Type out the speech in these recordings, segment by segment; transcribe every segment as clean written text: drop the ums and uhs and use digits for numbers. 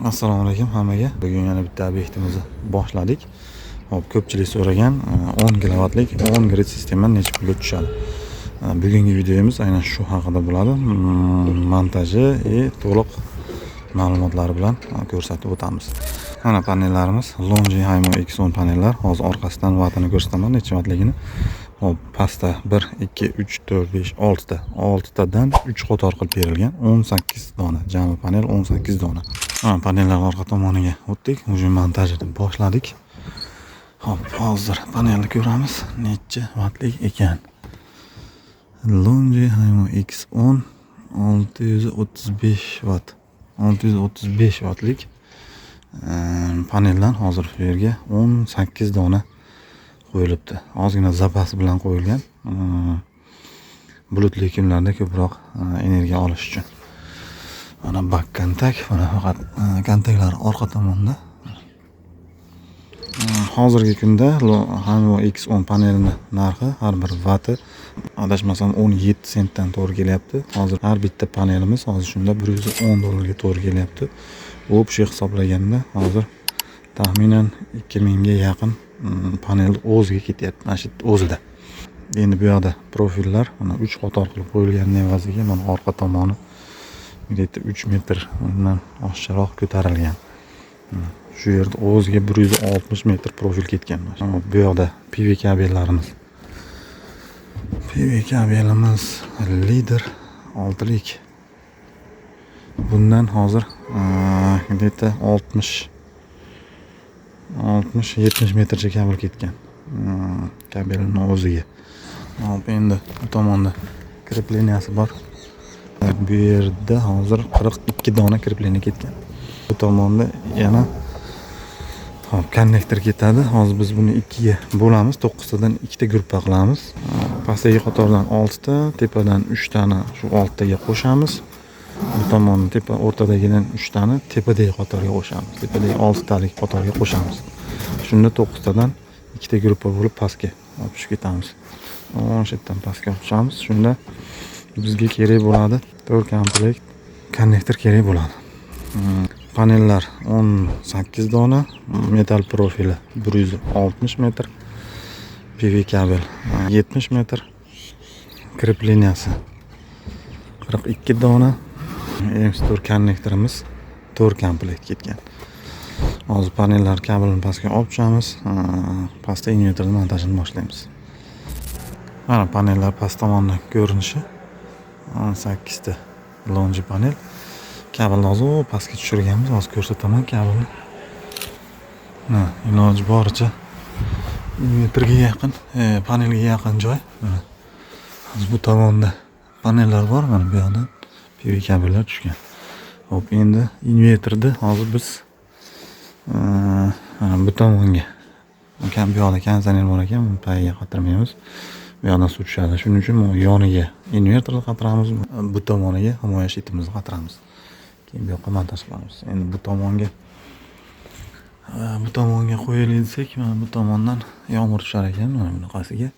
Assalomu alaykum hammaga. Bugun yana bitta obyektimizni boshladik. Hop, ko'pchilik so'ragan 10 kilovatlik 10 grid sistemani necha pulga tushadi. Bugungi videomiz aynan shu haqida bo'ladi. Montaji va to'liq ma'lumotlar bilan ko'rsatib o'tamiz. Mana panellarimiz Longi Haymo X10 panellar. Hozir orqasidan vatini ko'rsataman, necha vatligini. Hop, pastda 1 2 3 4 5 6 ta. 6 tadan 3 qator qilib berilgan. 18 dona. Jami panel 18 dona. Panellar orqa tomoniga o'tdik. Ujin montajini boshladik. Hop, hozir panelni ko'ramiz. Necha vatlik ekan. Longi Haymo X10 635 vat. 635 vatlik paneldan hozir bu yerga 18 dona qo'yilibdi. Ozgina zapasi bilan qo'yilgan. Bulutli kunlarda ko'proq energiya olish uchun. Mana bak kontak, mana faqat kontaklar orqa tomonda. Hozirgi kunda Haymo X10 panelini narxi har bir vati adashmasam 17 sentdan to'g'ri kelyapti. Hozir har bitta panelimiz hozir shunda 110 dollarga to'g'ri kelyapti. O'pshi hisoblaganda hozir taxminan 2000 ga yaqin panel o'ziga ketyapti. Mana shu o'zida. Endi bu yoqda profillar mana 3 qator qilib qo'yilgan evaziga mana orqa tomoni 3 metr undan oshiqroq ko'tarilgan. Shu yerda o'ziga 160 metr profil ketgan. Bu yoqda PV kabellarimiz. PV kabelimiz lider 6lik. Bundan hozir 60-70 metrcha kabel ketgan. Kabelning o'ziga. Hop, endi bu tomonda krepleniyasi bor. Bu yerda hozir 42 dona krepleniya ketgan. Bu tomonda yana hop, konnektor ketadi. Hozir biz buni 2 ga bo'lamiz. 9 tadan 2 ta gruppa qilamiz. Pastdagi qatordan 6 ta, tepadan 3 tani shu 6 taga qo'shamiz. Bu tomonni tepa o'rtadagidan 3 tani tepadagi qatorga qo'shamiz. Tepadagi 6 talik qatorga qo'shamiz. Shunda 9 tadan 2 ta gruppa bo'lib pastga olib tushib ketamiz. O'sha yerdan pastga olib tushamiz. Shunda bizga kerak bo'ladi 4 komplekt konnektor kerak bo'ladi. Panellar 18 dona, metal profili 160 metr, PV kabel 70 metr, krepleniyasi 42 dona, M4 konnektorimiz 4 komplekt ketgan. Hozir panellar kabelini pastga olib tushamiz, pastda invertorni montajini boshlaymiz. Mana panellar past tomondan ko'rinishi 18 ta Longi panel. Kabelni hozir pastga tushirganmiz. Hozir ko'rsataman kabelni. Iloji boricha invertorga yaqin, panelga yaqin joy. Hozir bu tomonda panellar bor, mana bu yoqdan PV kabellar tushgan. Hop, endi invertorni hozir biz bu tomonga bu yoqda konditsioner bor ekan, buni payiga qatirmaymiz. Bu yoqdan suv tushadi. Shuning uchun yoniga invertorni qatiramiz, bu tomoniga himoya shitimizni qatiramiz. Keyin bu yoqqa montaj qilamiz. Endi bu tomonga qo'yaylik desak, mana bu tomondan yomg'ir tushar ekan, mana bunaqasiga.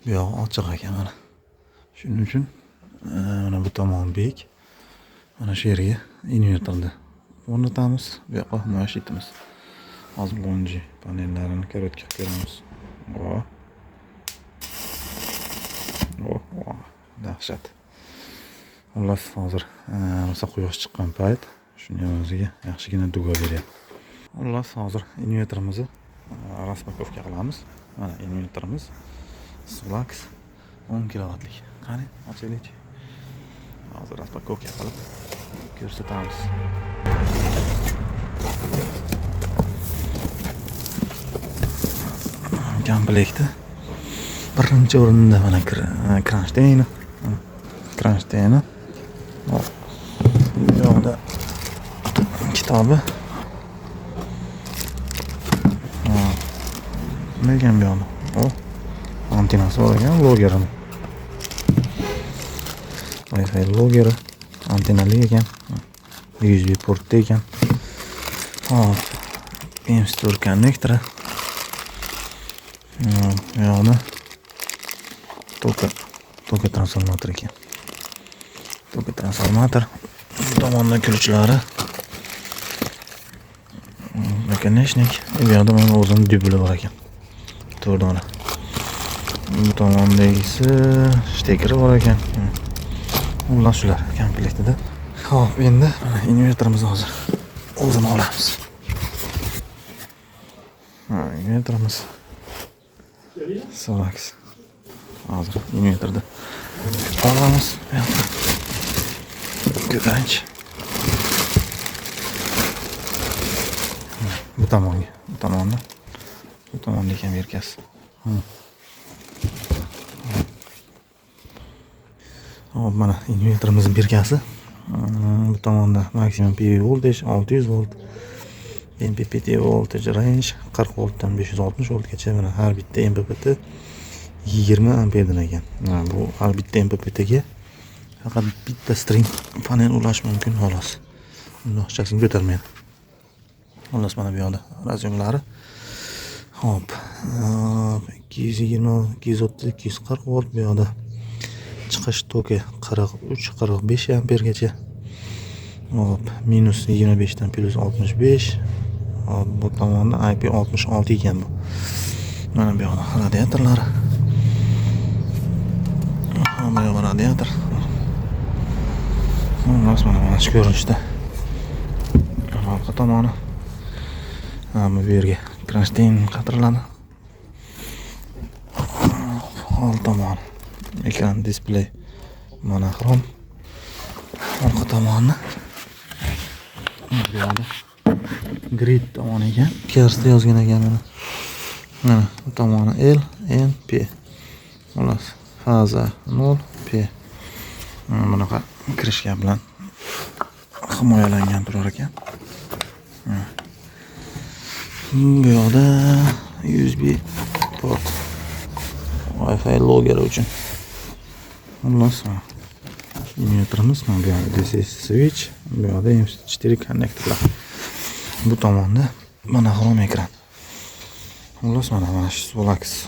Bu yoq ochiq ekan mana. Shuning uchun mana bu tomon bek. Mana shu yerga invertorni o'rnatamiz. Bu yoqqa himoya shitimiz. Hozir Longi panellarini ko'rib ko'ramiz. Dahshat. Xullas, hozir rosa quyosh chiqqan payt shuning o'ziga yaxshigina dugo beryapti. Xullas, hozir invertorimizni raspakovka qilamiz. Mana invertorimiz Solax 10 kilovatlik. Qani, ochaylik. Hozir raspakovka qilib ko'rsatamiz. Komplekti birinchi o'rinda mana kronштейni. Hop. Bu yoqda kitobi. Nega bu yoqda? Antenasi bor ekan, logeri. Wi-Fi logeri, antenali ekan. USB porti ekan. Hop. M4 konnektori. Bu yoqda toka transformator ekan. Toka transformator. Bu tomonda kulchlari. Конечно, bu yoqda mana o'zini dubli bor ekan. 4 dona. Bu tomondagisi shtekeri bor ekan. Xullas shular komplektida. Xo'p, endi mana invertorimiz hozir o'zini olamiz. Invertorimiz Solax. Hozir invertorda olamiz. Ko'tarinch. Bu tomonda ekan berkasi. Hop, mana invertorimiz berkasi. Bu tomonda maksimum PV voltage 600 volt. MPPT voltage range 40 voltdan 560 voltgacha. Mana har bitta MPPT 20 amperdan ekan. Bu har bitta MPPTga faqat bitta string panel ulash mumkin xolos. Uloqchasini ko'tarmaydi. Xullas mana bu yoqda raz'yonlari. Hop. 220, 230, 240 volt bu yoqda. Chiqish toki 43-45 ampergacha. Hop, minus 25 dan plus 65. Hop, bu tomonda IP66 ekan bu. Mana bu yoqda radiatorlari. Bu yoqda radiator. Mana shu ko'rinishda. Orqa tomoni. Bu yerga kronshtayn qatiriladi. Old tomoni ekran displey monoxrom. Orqa tomoni bu yoqda grid tomoni ekan. Karsda yozgan ekan mana. Mana bu tomoni L, N, P. Xullas, faza 0 P. Bunaqa kirishgan bilan himoyalangan turar ekan. Bu yoqda USB port. Wi-Fi logger uchun. Xullas, invertorimiz mana bu yoqda DC switch, bu yoqda M4 konnektorlar. Bu tomonda monoxrom ekran. Xullas, mana shu Solax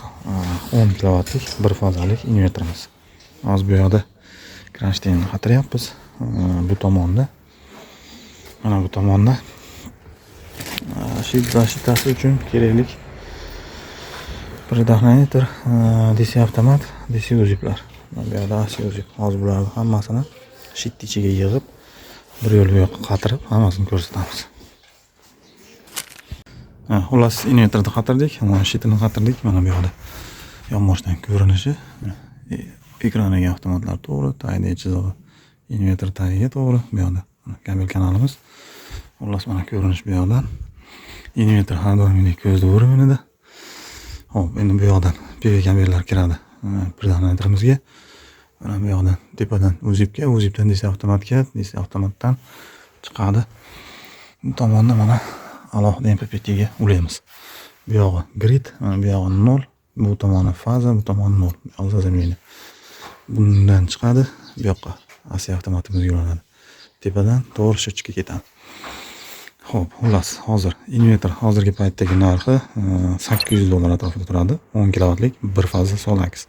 10 kilovatlik bir fazalik invertorimiz. Hozir bu yoqda kronshtaynni qatiryapmiz. Bu tomonda mana bu tomonda shit защитasi uchun keraklik предохранитель, DC avtomat, DC uziblar. Bu yoqda AC uzib. Hozir bularni hammasini shit ichiga yig'ib, bir yo'l bu yoqqa qatirib, hammasini ko'rsatamiz. Xullas, invertorni qatirdik, mana shitini qatirdik. Mana bu yoqda yonboshdan ko'rinishi. Ekraniga avtomatlar to'g'ri, tagida chizig'i, invertor tagiga to'g'ri. Bu yoqda kabel kanalimiz. Xullas, mana ko'rinish bu yoqdan. Invertor har doimgidek ko'zda o'rinida. Hop, endi bu yoqdan PV kabellar kiradi. Predaktorimizga. Mana bu yoqdan tepadan uzibga, uzibdan DC avtomatga, DC avtomatdan chiqadi. Bu tomonda mana alohida MPPTga ulaymiz. Bu yog'i grid, mana bu yog'i 0, bu tomoni faza, bu tomoni 0. Zazamini. Bundan chiqadi, bu yoqqa AC avtomatimizga ulanadi. Tepadan to'g'ri shochga ketadi. Xo'p, xullas, hozir invertor hozirgi paytdagi narxi $800 atrofida turadi. 10 kilovatlik bir faza Solax.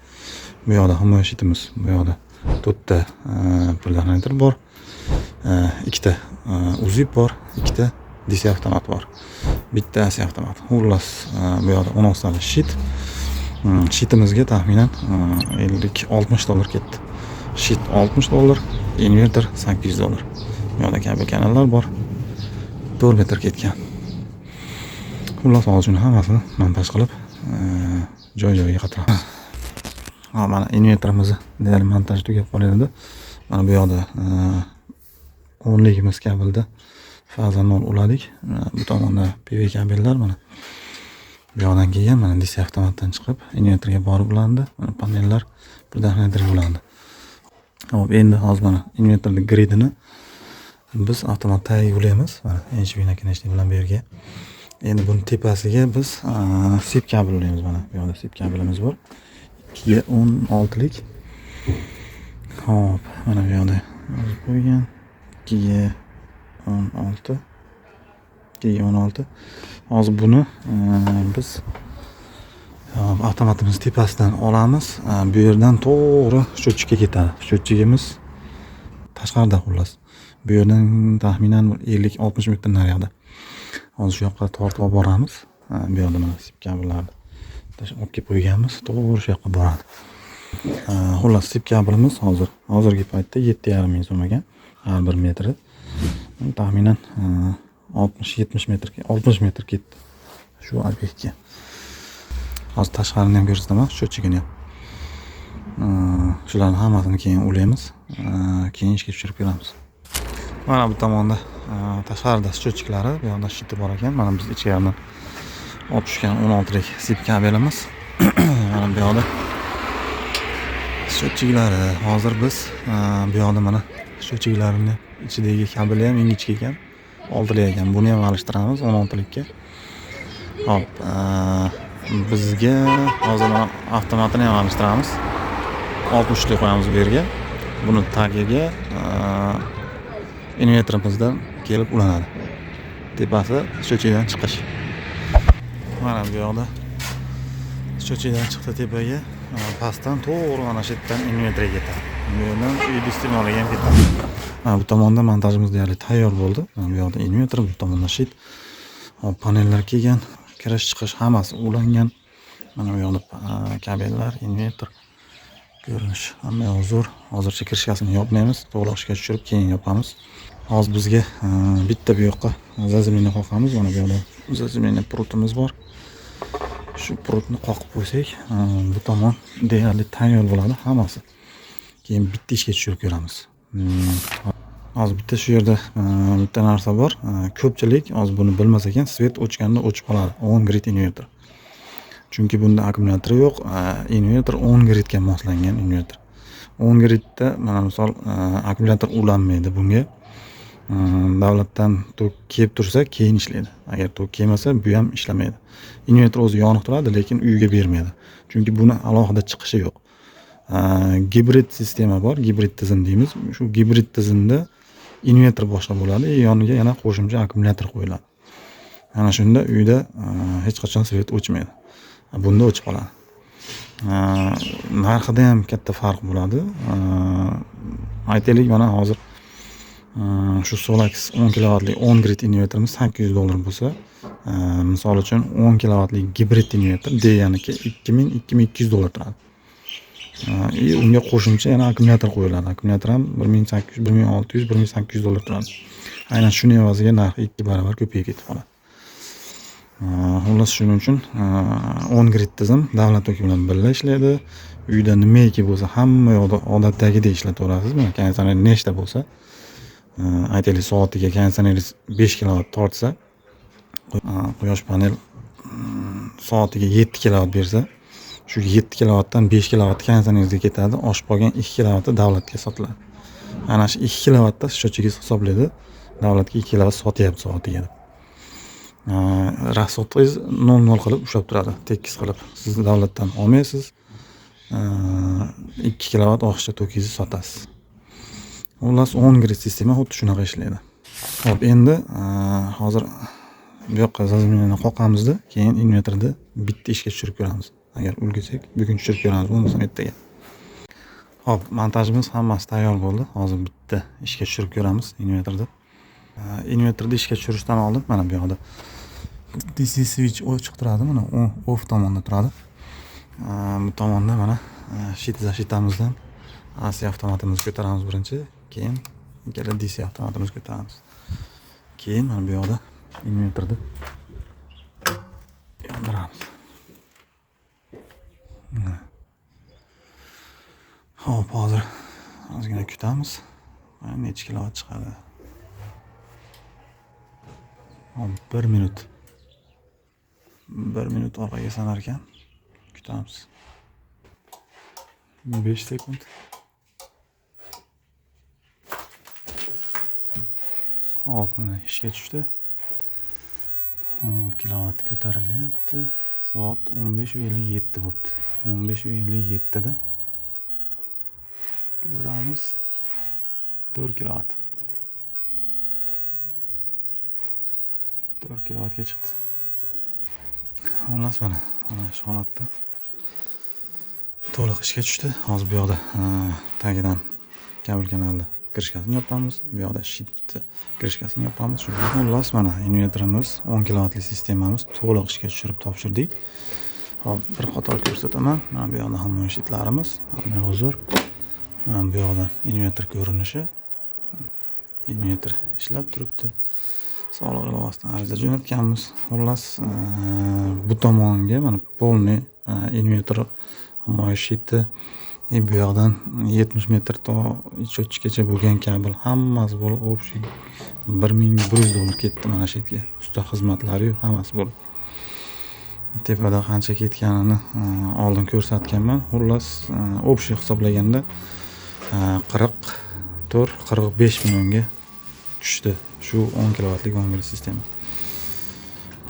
Bu yoqda himoya shitimiz, bu yoqda 4 ta predaktor bor. 2 ta uzib bor, 2 ta DC avtomat bor. Bitta AC avtomat. Xullas, bu yoqda 16 talik shit. Shitimizga taxminan $50-60 ketdi. Shit $60, invertor $800. Bu yoqda kabel kanallar bor. 4 metr ketgan. Xullas, hozir shuni hammasini montaj qilib, joy-joyiga qatiramiz. Mana invertorimizni deyarli montaj tugab qoldi. Mana bu yoqda 10ligimiz kabelda faza 0 uladik. Bu tomonda PV kabellar mana. Bu yoqdan kelgan, mana DC avtomatdan chiqib, invertorga borib ulandi. Mana panellar predaktorga ulandi. Hop, endi hozir mana invertorning gridini biz avtomat tagiga ulaymiz. Mana HV konechnik bilan bu yerga. Endi buni tepasiga biz sip kabel ulaymiz. Mana bu yoqda sip kabelimiz bor. 2 ga 16lik. Hop, mana bu yoqda yozib qo'ygan. 2 ga 16. 2 ga 16. Hozir buni biz avtomatimiz tepasidan olamiz. Bu yerdan to'g'ri shochga ketadi. Shochigimiz tashqarida xullas. Bu yerdan taxminan 50-60 metr naryoqda. Hozir shu yoqqa tortib olib boramiz. Bu yerda mana sip kabellarni olib kelib qo'yganmiz. To'g'ri shu yoqqa boradi. Xullas sip kabelimiz hozirgi paytda 7,5 ming so'm ekan. Har bir metri. Taxminan 60-70 metr, 60 metr ketdi. Shu obyektga. Hozir tashqarini ham ko'rsataman, sho'chigini ham. Shularni hammasini keyin ulaymiz. Keyin ishga tushirib beramiz. Mana bu tomonda tashqarida sho'chiklari, bu yoqda shiti bor ekan. Mana biz ichkaridan olib tushgan 16 lik sip kabelimiz. Mana bu yoqda sho'chiklari. Hozir biz bu yoqda mana sho'chiklarini ichidagi kabeli ham ingichka ekan. 6 lik ekan. Buni ham alishtiramiz 16 likka. Hop, bizga hozir avtomatini ham alishtiramiz. 60 lik qo'yamiz bu yerga. Buni tagiga inverterimizdan kelib ulanadi. Tepasi sho'chidan chiqish. Mana bu yoqda sho'chidan chiqdi tepaga, pastdan to'g'ri mana shu yerdan inverterga ketadi. Bu yerdan uyda iste'moliga ham ketadi. Bu tomonda montajimiz deyarli tayyor bo'ldi. Bu yoqda inverter, bu tomonda shit. Hop, panellar kelgan, kirish chiqish hammasi ulangan. Mana bu yoqda kabellar, inverter ko'rinish hamma zo'r. Hozircha kirishkasini yopmaymiz, to'liq ishga tushirib keyin yopamiz. Hozir bizga bitta bu yoqqa zazimini qoqamiz. Mana bu yoqda zazimini prutimiz bor. Shu prutni qoqib qo'ysak, bu tomon deyarli tayyor bo'ladi hammasi. Keyin bitta ishga tushirib ko'ramiz. Hozir bitta shu yerda bitta narsa bor. Ko'pchilik hozir buni bilmas ekan, svet o'chganda o'chib qoladi. 10 grid inverter. Chunki bunda akkumulyator yo'q, inverter 10 gridga moslangan inverter. 10 gridda mana misol akkumulyator ulanmaydi bunga. Davlatdan tok kelib tursa keyin ishlaydi. Agar tok kelmasa bu ham ishlamaydi. Inverter o'zi yoniq turadi, lekin uyga bermaydi. Chunki buni alohida chiqishi yo'q. Gibrid sistema bor, gibrid tizim deymiz. Shu gibrid tizimda inverter boshqa bo'ladi, yoniga yana qo'shimcha akkumulyator qo'yiladi. Ana shunda uyda hech qachon svet o'chmaydi. Bunda o'chib qoladi. Narxida ham katta farq bo'ladi. Aytaylik, mana hozir shu Solax 10 kilovatlik 10 grid inverterimiz $800 bo'lsa, misol uchun 10 kilovatlik gibrid inverter deganiki $2000-2200 turadi. Unga qo'shimcha yana akkumulyator qo'yiladi. Akkumulyator ham $1800, $1600, $1800 turadi. Aynan shuni evaziga narxi 2 barobar ko'payib ketib qoladi. Xullas shuning uchun 10 grid tizim davlat toki bilan birga ishlaydi. Uyda nimaiki bo'lsa hamma yoqda odatdagidek ishlataverasiz. Mana konditsioner nechta bo'lsa, aytaylik soatiga konditsioneringiz 5 kilovat tortsa, quyosh panel soatiga 7 kilovat bersa, shu 7 kilovatdan 5 kilovat konditsioneringizga ketadi, oshib qolgan 2 kilovati davlatga sotiladi. Ana shu 2 kilovatda sho'chingiz hisoblaydi, davlatga 2 kilovat sotyapti soatiga. Rasxodingiz 0 qilib ushlab turadi, tekis qilib. Siz davlatdan olmaysiz, 2 kilovat oshiqcha tokingizni sotasiz. Xullas 10 grid sistema xuddi shunaqa ishlaydi. Xo'p, endi hozir bu yoqqa zazminini qoqamizda, keyin inverterni bitta ishga tushirib ko'ramiz. Agar ulgursak, bugun tushirib ko'ramiz, bo'lmasa ertaga. Xo'p, montajimiz hammasi tayyor bo'ldi. Hozir bitta ishga tushirib ko'ramiz inverterni. Inverterni ishga tushirishdan oldin mana bu yoqda DC switch ochiq turadi, mana off tomonda turadi. Bu tomonda mana shit zashitamizdan AC avtomatimizni ko'taramiz birinchi, keyin ikkala DC avtomatimizni ko'taramiz. Keyin mana bu yoqda inverterni yondiramiz. Xo'p, hozir ozgina kutamiz. Necha kilovat chiqadi? 1 minut. 1 minut orqaga sanar ekan. Kutamiz. 5 sekund. Hop, mana ishga tushdi. Kilovat ko'tarilyapti. Soat 15:57 bo'libdi. 15:57 da ko'ramiz. 4 kilovat. 4 kilovatga chiqdi. Xullas mana shu holatda to'liq ishga tushdi. Hozir bu yoqda tagidan kabel kanalni krishkasini yopamiz, bu yoqda shitni krishkasini yopamiz. Xullas mana invertorimiz 10 kilovatli sistemamiz to'liq ishga tushirib topshirdik. Hop, bir qator ko'rsataman. Mana bu yoqda hamma shitlarimiz, hamma huzur. Mana bu yoqdan invertor ko'rinishi. Invertor ishlab turibdi. Soliq ilovasidan ariza jo'natganmiz. Xullas, bu tomonga mana polni invertor himoya shiti, bu yoqdan 70 metr to ichotchgacha bo'lgan kabel hammasi bo'lib общий $1100 ketdi mana shu yerga. Usta xizmatlari hammasi bo'lib. Tepada qancha ketganini oldin ko'rsatganman. Xullas, общий hisoblaganda 44-45 millionga tushdi. Shu 10 kilovatlik o'ngir sistema.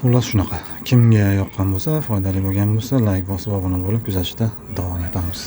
Xullas shunaqa. Kimga yoqqan bo'lsa, foydali bo'lgan bo'lsa, like bosib obuna bo'lib kuzatishda davom etamiz.